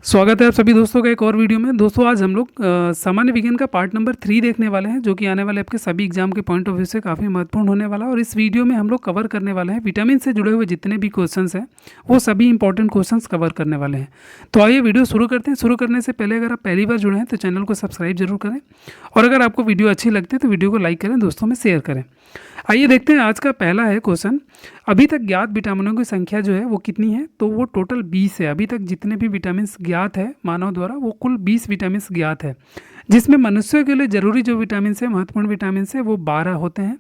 स्वागत है आप सभी दोस्तों का एक और वीडियो में। दोस्तों आज हम लोग सामान्य विज्ञान का पार्ट नंबर 3 देखने वाले हैं, जो कि आने वाले आपके सभी एग्जाम के पॉइंट ऑफ व्यू से काफ़ी महत्वपूर्ण होने वाला है। और इस वीडियो में हम लोग कवर करने वाले हैं विटामिन से जुड़े हुए जितने भी क्वेश्चंस हैं वो सभी इंपॉर्टेंट क्वेश्चंस कवर करने वाले हैं। तो आइए वीडियो शुरू करते हैं। शुरू करने से पहले अगर आप पहली बार जुड़े हैं तो चैनल को सब्सक्राइब जरूर करें, और अगर आपको वीडियो अच्छी लगती है तो वीडियो को लाइक करें, दोस्तों में शेयर करें। आइए देखते हैं आज का पहला है क्वेश्चन। अभी तक ज्ञात विटामिनों की संख्या जो है वो कितनी है? तो वो टोटल 20 है। अभी तक जितने भी विटामिन ज्ञात है मानव द्वारा वो कुल 20 विटामिन ज्ञात है, जिसमें मनुष्यों के लिए जरूरी जो विटामिन है, महत्वपूर्ण विटामिन है, वो 12 होते हैं।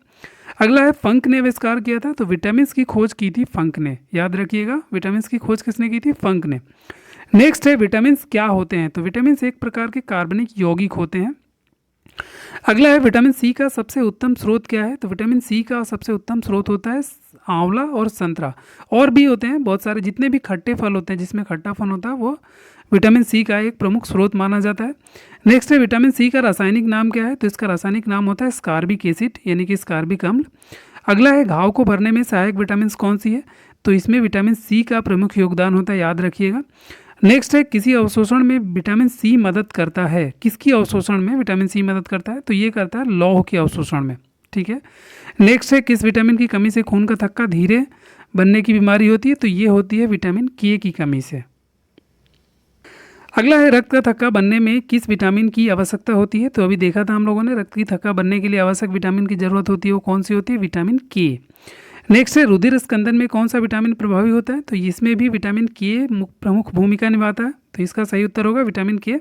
अगला है फंक ने आविष्कार किया था। तो विटामिन की खोज की थी फंक ने, याद रखिएगा विटामिन की खोज किसने की थी? फंक ने। नेक्स्ट है विटामिन क्या होते हैं? तो विटामिन एक प्रकार के कार्बनिक यौगिक होते हैं। अगला है विटामिन सी का सबसे उत्तम स्रोत क्या है? तो विटामिन सी का सबसे उत्तम स्रोत होता है आंवला और संतरा। और भी होते हैं बहुत सारे, जितने भी खट्टे फल होते हैं जिसमें खट्टा फल होता है वो विटामिन सी का एक प्रमुख स्रोत माना जाता है। नेक्स्ट है विटामिन सी का रासायनिक नाम क्या है? तो इसका रासायनिक नाम होता है स्कारबिक एसिड, यानी कि स्कारबिक अम्ल। अगला है घाव को भरने में सहायक विटामिन कौन सी है? तो इसमें विटामिन सी का प्रमुख योगदान होता है, याद रखिएगा। नेक्स्ट है किसी अवशोषण में विटामिन सी मदद करता है। किसकी अवशोषण में विटामिन सी मदद करता है? तो ये करता है लौह के अवशोषण में, ठीक है। नेक्स्ट है किस विटामिन की कमी से खून का थक्का धीरे बनने की बीमारी होती है? तो ये होती है विटामिन के की कमी से। अगला है रक्त का थक्का बनने में किस विटामिन की आवश्यकता होती है? तो अभी देखा था हम लोगों ने, रक्त की थक्का बनने के लिए आवश्यक विटामिन की जरूरत होती है, वो कौन सी होती है? विटामिन के। नेक्स्ट है रुधिर स्कंदन में कौन सा विटामिन प्रभावी होता है? तो इसमें भी विटामिन के प्रमुख भूमिका निभाता है, तो इसका सही उत्तर होगा विटामिन के।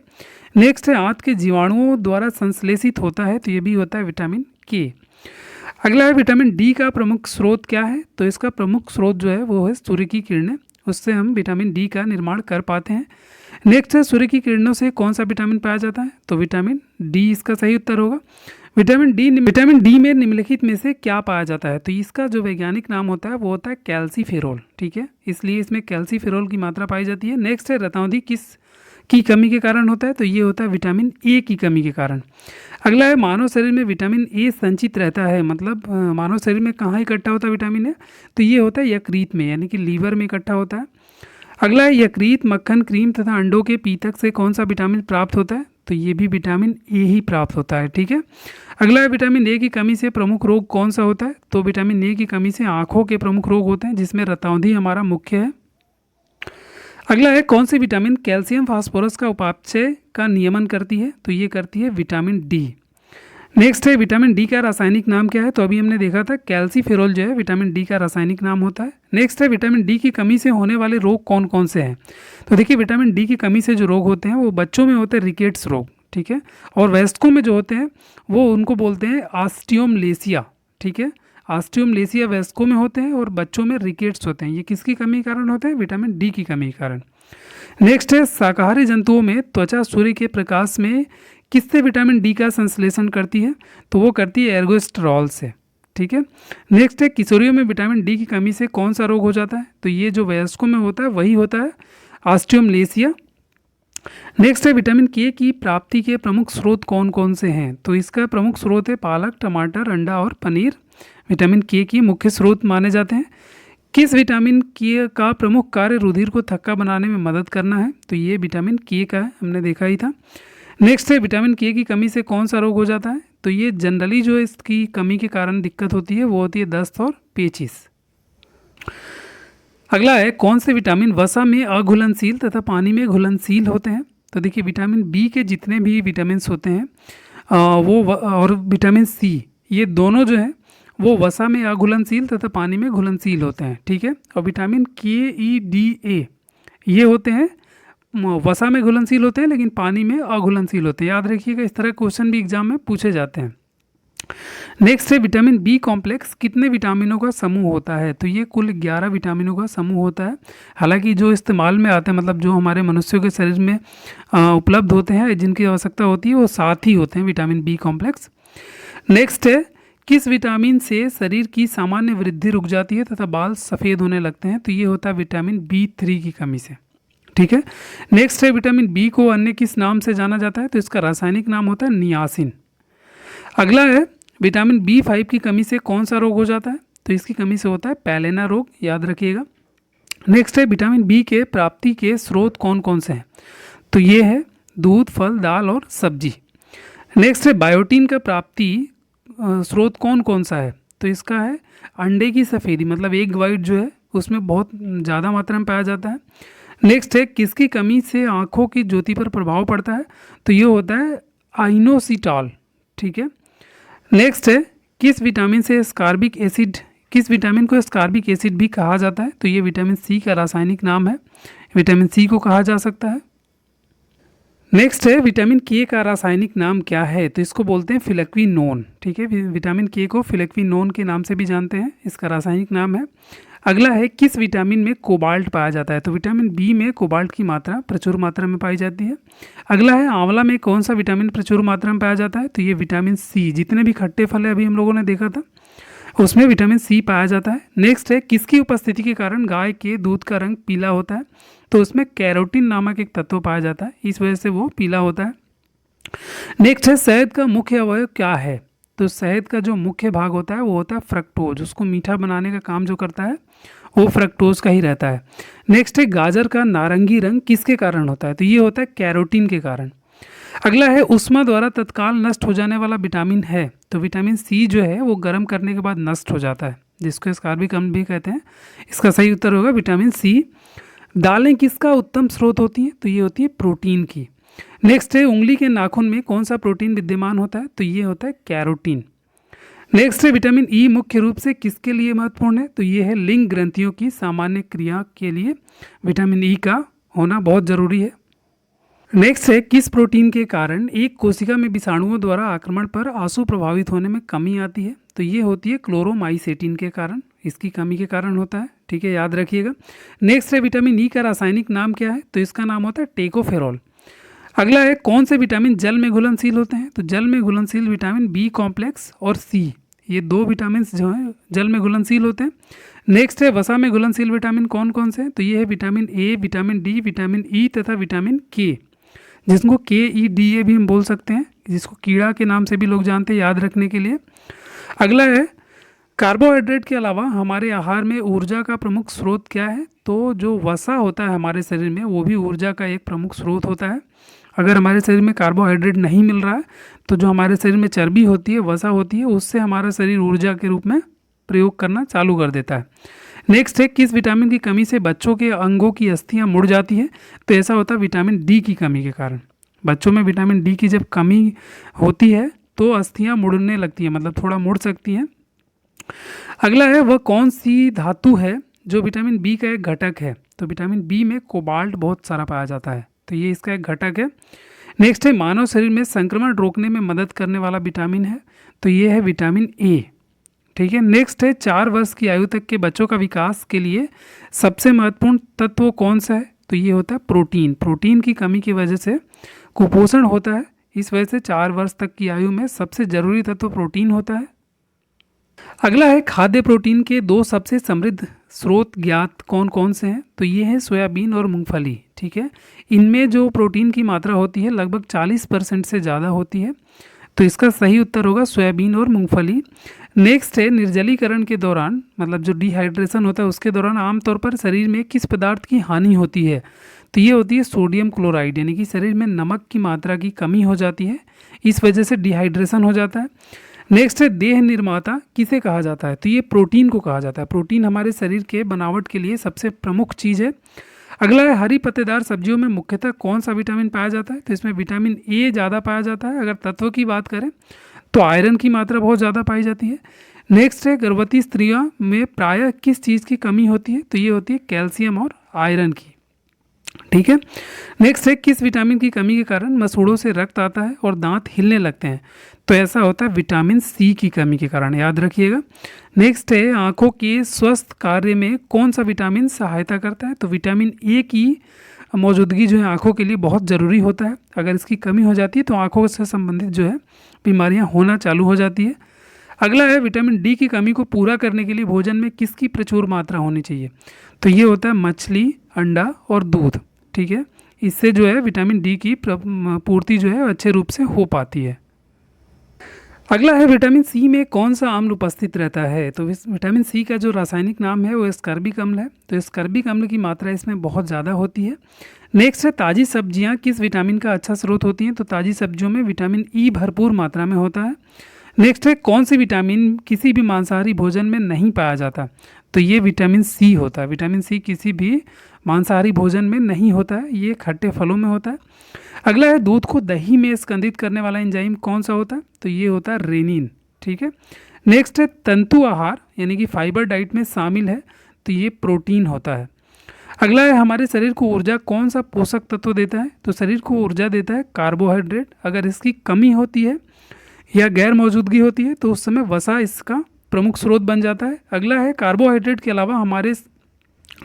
नेक्स्ट है आंत के जीवाणुओं द्वारा संश्लेषित होता है, तो ये भी होता है विटामिन के। अगला है विटामिन डी का प्रमुख स्रोत क्या है? तो इसका प्रमुख स्रोत जो है वो है सूर्य की किरणें, उससे हम विटामिन डी का निर्माण कर पाते हैं। नेक्स्ट है सूर्य की किरणों से कौन सा विटामिन पाया जाता है? तो विटामिन डी इसका सही उत्तर होगा। विटामिन डी में निम्नलिखित में से क्या पाया जाता है? तो इसका जो वैज्ञानिक नाम होता है वो होता है कैल्सीफेरोल, ठीक है, इसलिए इसमें कैल्सीफेरोल की मात्रा पाई जाती है। नेक्स्ट है रतौंधी किस की कमी के कारण होता है? तो ये होता है विटामिन ए की कमी के कारण। अगला है मानव शरीर में विटामिन ए संचित रहता है, मतलब मानव शरीर में कहाँ इकट्ठा होता है विटामिन ए? तो ये होता है यकृत में, यानी कि लीवर में इकट्ठा होता है। अगला है यकृत, मक्खन, क्रीम तथा अंडों के पीतक से कौन सा विटामिन प्राप्त होता है? तो ये भी विटामिन ए ही प्राप्त होता है, ठीक है। अगला है विटामिन ए की कमी से प्रमुख रोग कौन सा होता है? तो विटामिन ए की कमी से आंखों के प्रमुख रोग होते हैं, जिसमें रतौंधी हमारा मुख्य है। अगला है कौन सी विटामिन कैल्शियम फास्फोरस का उपापचय का नियमन करती है? तो ये करती है विटामिन डी। नेक्स्ट है विटामिन डी का रासायनिक नाम क्या है? तो अभी हमने देखा था कैल्सीफेरोल जो है विटामिन डी का रासायनिक नाम होता है। नेक्स्ट है विटामिन डी की कमी से होने वाले रोग कौन कौन से हैं? तो देखिए विटामिन डी की कमी से जो रोग होते हैं वो बच्चों में होते हैं रिकेट्स रोग, ठीक है, और वयस्कों में जो होते हैं वो उनको बोलते हैं ऑस्टियोमलेसिया, ठीक है। ऑस्टियोमलेसिया वयस्कों में होते हैं और बच्चों में रिकेट्स होते हैं। ये किसकी कमी के कारण होते हैं? विटामिन डी की कमी के कारण। नेक्स्ट है शाकाहारी जंतुओं में त्वचा सूर्य के प्रकाश में किससे विटामिन डी का संश्लेषण करती है? तो वो करती है एर्गोस्टेरॉल से, ठीक है। नेक्स्ट है किशोरियों में विटामिन डी की कमी से कौन सा रोग हो जाता है? तो ये जो वयस्कों में होता है वही होता है ऑस्टियोमलेसिया। नेक्स्ट है विटामिन के की प्राप्ति के प्रमुख स्रोत कौन कौन से हैं? तो इसका प्रमुख स्रोत है पालक, टमाटर, अंडा और पनीर, विटामिन के की मुख्य स्रोत माने जाते हैं। किस विटामिन के का प्रमुख कार्य रुधिर को थक्का बनाने में मदद करना है? तो ये विटामिन के का है, हमने देखा ही था। नेक्स्ट है विटामिन के की कमी से कौन सा रोग हो जाता है? तो ये जनरली जो इसकी कमी के कारण दिक्कत होती है वो होती है दस्त और पेचिश। अगला है कौन से विटामिन वसा में अघुलनशील तथा पानी में घुलनशील होते हैं? तो देखिए विटामिन बी के जितने भी विटामिन होते हैं और विटामिन सी, ये दोनों जो है वो वसा में अघुलनशील तथा पानी में घुलनशील होते हैं, ठीक है। और विटामिन के ई डी ए ये होते हैं वसा में घुलनशील होते हैं लेकिन पानी में अघुलनशील होते हैं, याद रखिएगा, इस तरह क्वेश्चन भी एग्जाम में पूछे जाते हैं। नेक्स्ट है विटामिन बी कॉम्प्लेक्स कितने विटामिनों का समूह होता है? तो ये कुल 11 विटामिनों का समूह होता है। हालांकि जो इस्तेमाल में आते हैं, मतलब जो हमारे मनुष्यों के शरीर में उपलब्ध होते हैं, जिनकी आवश्यकता होती है वो 7 ही होते हैं विटामिन बी कॉम्प्लेक्स। नेक्स्ट है किस विटामिन से शरीर की सामान्य वृद्धि रुक जाती है तथा बाल सफ़ेद होने लगते हैं? तो ये होता है विटामिन B3 की कमी से, ठीक है। नेक्स्ट है विटामिन बी को अन्य किस नाम से जाना जाता है? तो इसका रासायनिक नाम होता है नियासिन। अगला है विटामिन B5 की कमी से कौन सा रोग हो जाता है? तो इसकी कमी से होता है पैलेना रोग, याद रखिएगा। नेक्स्ट है विटामिन बी के प्राप्ति के स्रोत कौन कौन से हैं, तो ये है दूध, फल, दाल और सब्जी। नेक्स्ट है बायोटीन का प्राप्ति स्रोत कौन कौन सा है, तो इसका है अंडे की सफ़ेदी, मतलब एग वाइट जो है उसमें बहुत ज़्यादा मात्रा में पाया जाता है। नेक्स्ट है किसकी कमी से आँखों की ज्योति पर प्रभाव पड़ता है, तो ये होता है आइनोसिटॉल। ठीक है। नेक्स्ट है किस विटामिन से स्कारबिक एसिड, किस विटामिन को स्कारबिक एसिड भी कहा जाता है, तो ये विटामिन सी का रासायनिक नाम है, विटामिन सी को कहा जा सकता है। नेक्स्ट है विटामिन के का रासायनिक नाम क्या है, तो इसको बोलते हैं फिलेक्विनोन। ठीक है, विटामिन के को फिलेक्विनोन के नाम से भी जानते हैं, इसका रासायनिक नाम है। अगला है किस विटामिन में कोबाल्ट पाया जाता है, तो विटामिन बी में कोबाल्ट की मात्रा प्रचुर मात्रा में पाई जाती है। अगला है आंवला में कौन सा विटामिन प्रचुर मात्रा में पाया जाता है, तो ये विटामिन सी, जितने भी खट्टे फल है अभी हम लोगों ने देखा था उसमें विटामिन सी पाया जाता है। नेक्स्ट है किसकी उपस्थिति के कारण गाय के दूध का रंग पीला होता है, तो उसमें कैरोटीन नामक एक तत्व पाया जाता है, इस वजह से वो पीला होता है। नेक्स्ट है शहद का मुख्य अवयव क्या है, तो शहद का जो मुख्य भाग होता है वो होता है फ्रक्टोज, उसको मीठा बनाने का काम जो करता है वो फ्रक्टोज का ही रहता है। नेक्स्ट है गाजर का नारंगी रंग किसके कारण होता है, तो ये होता है कैरोटीन के कारण। अगला है उष्मा द्वारा तत्काल नष्ट हो जाने वाला विटामिन है, तो विटामिन सी जो है वो गर्म करने के बाद नष्ट हो जाता है, जिसको स्कारबिक अम्ल भी कहते हैं। इसका सही उत्तर होगा विटामिन सी। दालें किसका उत्तम स्रोत होती हैं, तो ये होती है प्रोटीन की। नेक्स्ट है उंगली के नाखून में कौन सा प्रोटीन विद्यमान होता है, तो ये होता है कैरोटीन। नेक्स्ट है विटामिन ई मुख्य रूप से किसके लिए महत्वपूर्ण है, तो ये है लिंग ग्रंथियों की सामान्य क्रिया के लिए विटामिन ई का होना बहुत ज़रूरी है। नेक्स्ट है किस प्रोटीन के कारण एक कोशिका में विषाणुओं द्वारा आक्रमण पर आंसू प्रभावित होने में कमी आती है, तो ये होती है क्लोरोमाइसेटिन के कारण, इसकी कमी के कारण होता है। ठीक है, याद रखिएगा। नेक्स्ट है विटामिन ई का रासायनिक नाम क्या है, तो इसका नाम होता है टेकोफेरॉल। अगला है कौन से विटामिन जल में घुलनशील होते हैं, तो जल में घुलनशील विटामिन बी कॉम्प्लेक्स और सी, ये दो विटामिन जो हैं जल में घुलनशील होते हैं। नेक्स्ट है वसा में घुलनशील विटामिन कौन कौन से हैं, तो ये है vitamin A, vitamin D, vitamin E तथा विटामिन के, जिसको KEDA भी हम बोल सकते हैं, जिसको कीड़ा के नाम से भी लोग जानते हैं, याद रखने के लिए। अगला है कार्बोहाइड्रेट के अलावा हमारे आहार में ऊर्जा का प्रमुख स्रोत क्या है, तो जो वसा होता है हमारे शरीर में वो भी ऊर्जा का एक प्रमुख स्रोत होता है। अगर हमारे शरीर में कार्बोहाइड्रेट नहीं मिल रहा है तो जो हमारे शरीर में चर्बी होती है, वसा होती है, उससे हमारा शरीर ऊर्जा के रूप में प्रयोग करना चालू कर देता है। नेक्स्ट है किस विटामिन की कमी से बच्चों के अंगों की अस्थियां मुड़ जाती है, तो ऐसा होता है विटामिन डी की कमी के कारण। बच्चों में विटामिन डी की जब कमी होती है तो अस्थियां मुड़ने लगती हैं, मतलब थोड़ा मुड़ सकती हैं। अगला है वह कौन सी धातु है जो विटामिन बी का एक घटक है, तो विटामिन बी में कोबाल्ट बहुत सारा पाया जाता है, तो ये इसका एक घटक है। नेक्स्ट है मानव शरीर में संक्रमण रोकने में मदद करने वाला विटामिन है, तो ये है विटामिन ए। ठीक है। नेक्स्ट है 4 वर्ष की आयु तक के बच्चों का विकास के लिए सबसे महत्वपूर्ण तत्व कौन सा है, तो ये होता है प्रोटीन। प्रोटीन की कमी की वजह से कुपोषण होता है, इस वजह से 4 वर्ष तक की आयु में सबसे ज़रूरी तत्व प्रोटीन होता है। अगला है खाद्य प्रोटीन के 2 सबसे समृद्ध स्रोत ज्ञात कौन कौन से हैं, तो ये है सोयाबीन और मूंगफली। ठीक है, इनमें जो प्रोटीन की मात्रा होती है लगभग 40% से ज़्यादा होती है, तो इसका सही उत्तर होगा सोयाबीन और मूंगफली। नेक्स्ट है निर्जलीकरण के दौरान, मतलब जो डिहाइड्रेशन होता है उसके दौरान आमतौर पर शरीर में किस पदार्थ की हानि होती है, तो ये होती है सोडियम क्लोराइड, यानी कि शरीर में नमक की मात्रा की कमी हो जाती है, इस वजह से डिहाइड्रेशन हो जाता है। नेक्स्ट है देह निर्माता किसे कहा जाता है, तो ये प्रोटीन को कहा जाता है। प्रोटीन हमारे शरीर के बनावट के लिए सबसे प्रमुख चीज़ है। अगला है हरी पत्तेदार सब्जियों में मुख्यतः कौन सा विटामिन पाया जाता है, तो इसमें विटामिन ए ज़्यादा पाया जाता है। अगर तत्व की बात करें तो आयरन की मात्रा बहुत ज़्यादा पाई जाती है। नेक्स्ट है गर्भवती स्त्रियों में प्रायः किस चीज़ की कमी होती है, तो ये होती है कैल्शियम और आयरन की। ठीक है। नेक्स्ट है किस विटामिन की कमी के कारण मसूड़ों से रक्त आता है और दांत हिलने लगते हैं, तो ऐसा होता है विटामिन सी की कमी के कारण, याद रखिएगा। नेक्स्ट है आंखों के स्वस्थ कार्य में कौन सा विटामिन सहायता करता है, तो विटामिन ए की मौजूदगी जो है आंखों के लिए बहुत ज़रूरी होता है। अगर इसकी कमी हो जाती है तो आंखों से संबंधित जो है बीमारियां होना चालू हो जाती है। अगला है विटामिन डी की कमी को पूरा करने के लिए भोजन में किसकी प्रचुर मात्रा होनी चाहिए, तो ये होता है मछली, अंडा और दूध। ठीक है, इससे जो है विटामिन डी की पूर्ति जो है अच्छे रूप से हो पाती है। अगला है विटामिन सी में कौन सा अम्ल उपस्थित रहता है। तो इस विटामिन सी का जो रासायनिक नाम है वो स्कर्बिक अम्ल है। तो स्कर्बिक अम्ल की मात्रा इसमें बहुत ज़्यादा होती है। नेक्स्ट है ताज़ी सब्जियां किस विटामिन का अच्छा स्रोत होती हैं। तो ताज़ी सब्जियों में विटामिन ई भरपूर मात्रा में होता है। नेक्स्ट है कौन सी विटामिन किसी भी मांसाहारी भोजन में नहीं पाया जाता। तो ये विटामिन सी होता है। विटामिन सी किसी भी मांसाहारी भोजन में नहीं होता है, ये खट्टे फलों में होता है। अगला है दूध को दही में स्कंदित करने वाला एंजाइम कौन सा होता है। तो ये होता है रेनिन। ठीक है। नेक्स्ट है तंतु आहार यानी कि फाइबर डाइट में शामिल है। तो ये प्रोटीन होता है। अगला है हमारे शरीर को ऊर्जा कौन सा पोषक तत्व देता है। तो शरीर को ऊर्जा देता है कार्बोहाइड्रेट। अगर इसकी कमी होती है या गैर मौजूदगी होती है तो उस समय वसा इसका प्रमुख स्रोत बन जाता है। अगला है कार्बोहाइड्रेट के अलावा हमारे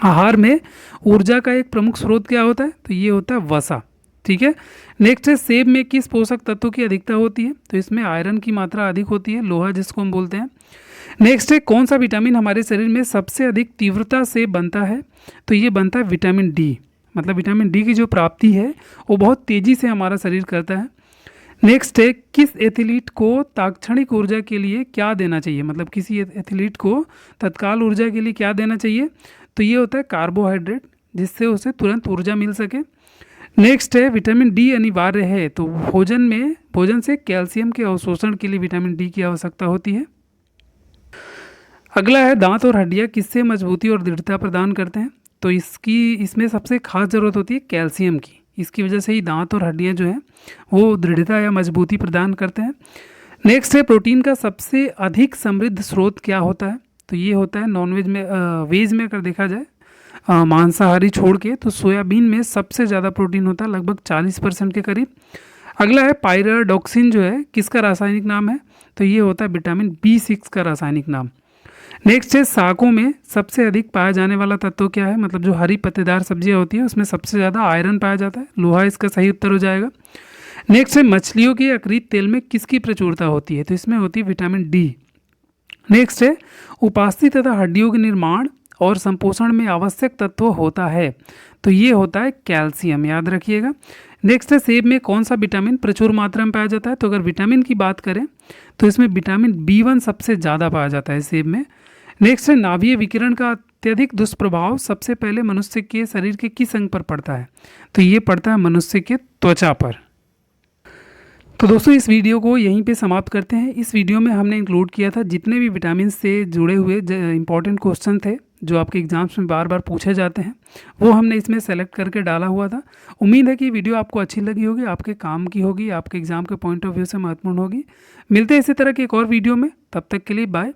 आहार में ऊर्जा का एक प्रमुख स्रोत क्या होता है। तो ये होता है वसा। ठीक है। नेक्स्ट है सेब में किस पोषक तत्व की अधिकता होती है। तो इसमें आयरन की मात्रा अधिक होती है, लोहा जिसको हम बोलते हैं। नेक्स्ट है कौन सा विटामिन हमारे शरीर में सबसे अधिक तीव्रता से बनता है। तो ये बनता है विटामिन डी। मतलब विटामिन डी की जो प्राप्ति है वो बहुत तेज़ी से हमारा शरीर करता है। नेक्स्ट है किस एथलीट को तात्क्षणिक ऊर्जा के लिए क्या देना चाहिए। मतलब किसी एथलीट को तत्काल ऊर्जा के लिए क्या देना चाहिए। तो ये होता है कार्बोहाइड्रेट, जिससे उसे तुरंत ऊर्जा मिल सके। नेक्स्ट है विटामिन डी अनिवार्य है। तो भोजन से कैल्शियम के अवशोषण के लिए विटामिन डी की आवश्यकता होती है। अगला है दांत और हड्डियां किससे मजबूती और दृढ़ता प्रदान करते हैं। तो इसमें सबसे खास ज़रूरत होती है कैल्शियम की। इसकी वजह से ही दांत और हड्डियां जो हैं वो दृढ़ता या मजबूती प्रदान करते हैं। नेक्स्ट है प्रोटीन का सबसे अधिक समृद्ध स्रोत क्या होता है। तो ये होता है नॉनवेज में, वेज में अगर देखा जाए मांसाहारी छोड़ के, तो सोयाबीन में सबसे ज़्यादा प्रोटीन होता है, लगभग 40% के करीब। अगला है पायराडॉक्सिन जो है किसका रासायनिक नाम है। तो ये होता है विटामिन B6 का रासायनिक नाम। नेक्स्ट है शाकों में सबसे अधिक पाया जाने वाला तत्व क्या है। मतलब जो हरी पत्तेदार सब्जियां होती हैं उसमें सबसे ज़्यादा आयरन पाया जाता है, लोहा इसका सही उत्तर हो जाएगा। नेक्स्ट है मछलियों के यकृत तेल में किसकी प्रचुरता होती है। तो इसमें होती है विटामिन डी। नेक्स्ट है उपास्थि तथा हड्डियों के निर्माण और संपोषण में आवश्यक तत्व होता है। तो ये होता है कैल्शियम, याद रखिएगा। नेक्स्ट है सेब में कौन सा विटामिन प्रचुर मात्रा में पाया जाता है। तो अगर विटामिन की बात करें तो इसमें विटामिन B1 सबसे ज़्यादा पाया जाता है सेब में। नेक्स्ट है नाभिकीय विकिरण का अत्यधिक दुष्प्रभाव सबसे पहले मनुष्य के शरीर के किस अंग पर पड़ता है। तो ये पड़ता है मनुष्य के त्वचा पर। तो दोस्तों इस वीडियो को यहीं पे समाप्त करते हैं। इस वीडियो में हमने इंक्लूड किया था जितने भी विटामिन से जुड़े हुए इंपॉर्टेंट क्वेश्चन थे जो आपके एग्जाम्स में बार बार पूछे जाते हैं, वो हमने इसमें सेलेक्ट करके डाला हुआ था। उम्मीद है कि वीडियो आपको अच्छी लगी होगी, आपके काम की होगी, आपके एग्ज़ाम के पॉइंट ऑफ व्यू से महत्वपूर्ण होगी। मिलते हैं इसी तरह की एक और वीडियो में, तब तक के लिए बाय।